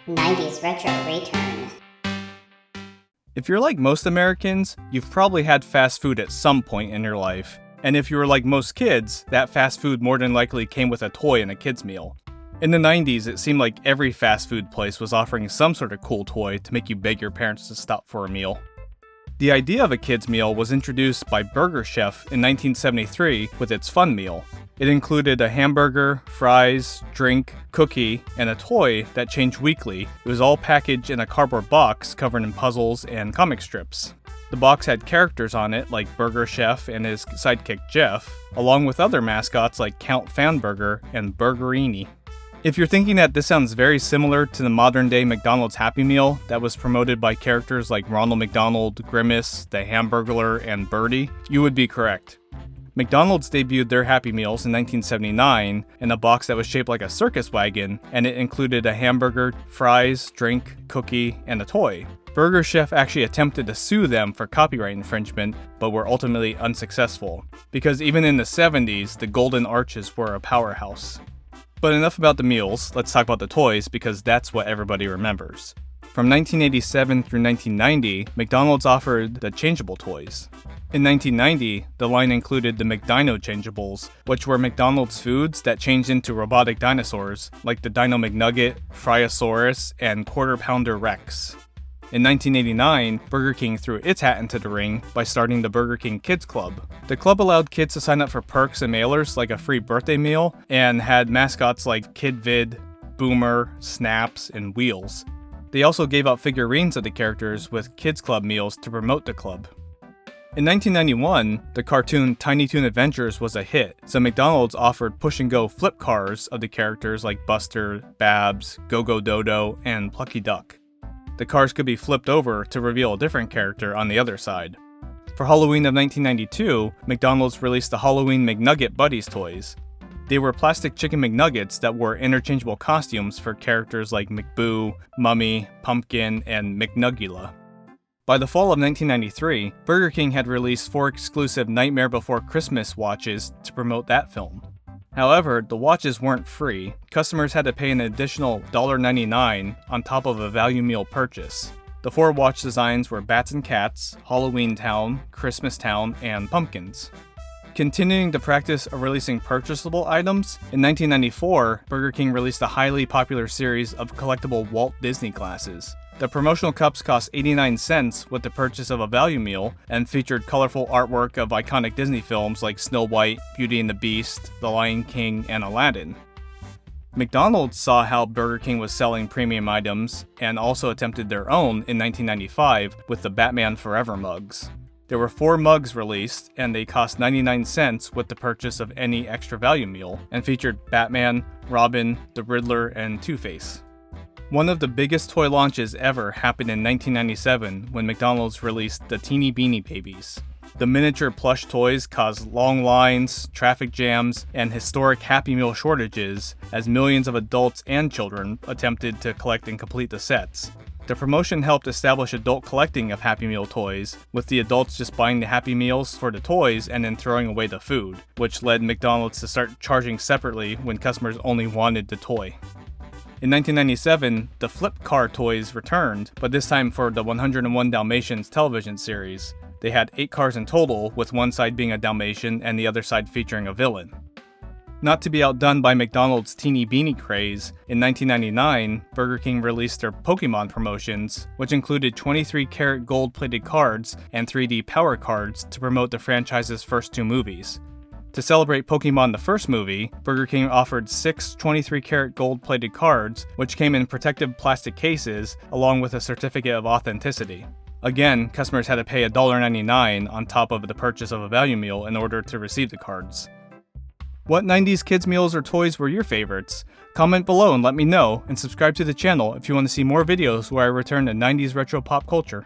90s Retro Return. If you're like most Americans, you've probably had fast food at some point in your life. And if you were like most kids, that fast food more than likely came with a toy and a kid's meal. In the 90s, it seemed like every fast food place was offering some sort of cool toy to make you beg your parents to stop for a meal. The idea of a kid's meal was introduced by Burger Chef in 1973 with its Funmeal. It included a hamburger, fries, drink, cookie, and a toy that changed weekly. It was all packaged in a cardboard box covered in puzzles and comic strips. The box had characters on it like Burger Chef and his sidekick Jeff, along with other mascots like Count Fanburger and Burgerini. If you're thinking that this sounds very similar to the modern-day McDonald's Happy Meal that was promoted by characters like Ronald McDonald, Grimace, the Hamburglar, and Birdie, you would be correct. McDonald's debuted their Happy Meals in 1979 in a box that was shaped like a circus wagon, and it included a hamburger, fries, drink, cookie, and a toy. Burger Chef actually attempted to sue them for copyright infringement, but were ultimately unsuccessful, because even in the 70s, the Golden Arches were a powerhouse. But enough about the meals, let's talk about the toys because that's what everybody remembers. From 1987 through 1990, McDonald's offered the changeable toys. In 1990, the line included the McDino Changeables, which were McDonald's foods that changed into robotic dinosaurs, like the Dino McNugget, Fryosaurus, and Quarter Pounder Rex. In 1989, Burger King threw its hat into the ring by starting the Burger King Kids Club. The club allowed kids to sign up for perks and mailers like a free birthday meal, and had mascots like Kid Vid, Boomer, Snaps, and Wheels. They also gave out figurines of the characters with Kids Club meals to promote the club. In 1991, the cartoon Toon Adventures was a hit, so McDonald's offered push-and-go flip cars of the characters like Buster, Babs, Go-Go Dodo, and Plucky Duck. The cars could be flipped over to reveal a different character on the other side. For Halloween of 1992, McDonald's released the Halloween McNugget Buddies toys. They were plastic chicken McNuggets that wore interchangeable costumes for characters like McBoo, Mummy, Pumpkin, and McNuggula. By the fall of 1993, Burger King had released 4 exclusive Nightmare Before Christmas watches to promote that film. However, the watches weren't free. Customers had to pay an additional $1.99 on top of a value meal purchase. The 4 watch designs were Bats and Cats, Halloween Town, Christmas Town, and Pumpkins. Continuing the practice of releasing purchasable items, in 1994, Burger King released a highly popular series of collectible Walt Disney glasses. The promotional cups cost 89 cents with the purchase of a value meal and featured colorful artwork of iconic Disney films like Snow White, Beauty and the Beast, The Lion King, and Aladdin. McDonald's saw how Burger King was selling premium items and also attempted their own in 1995 with the Batman Forever mugs. There were 4 mugs released, and they cost 99 cents with the purchase of any extra value meal, and featured Batman, Robin, the Riddler, and Two-Face. One of the biggest toy launches ever happened in 1997 when McDonald's released the Teenie Beanie Babies. The miniature plush toys caused long lines, traffic jams, and historic Happy Meal shortages as millions of adults and children attempted to collect and complete the sets. The promotion helped establish adult collecting of Happy Meal toys, with the adults just buying the Happy Meals for the toys and then throwing away the food, which led McDonald's to start charging separately when customers only wanted the toy. In 1997, the Flip Car toys returned, but this time for the 101 Dalmatians television series. They had 8 cars in total, with one side being a Dalmatian and the other side featuring a villain. Not to be outdone by McDonald's Teenie Beanie craze, in 1999, Burger King released their Pokémon promotions, which included 23-karat gold-plated cards and 3D power cards to promote the franchise's first 2 movies. To celebrate Pokémon the first movie, Burger King offered 6 23-karat gold-plated cards, which came in protective plastic cases, along with a certificate of authenticity. Again, customers had to pay $1.99 on top of the purchase of a value meal in order to receive the cards. What 90s kids meals or toys were your favorites? Comment below and let me know, and subscribe to the channel if you want to see more videos where I return to 90s retro pop culture.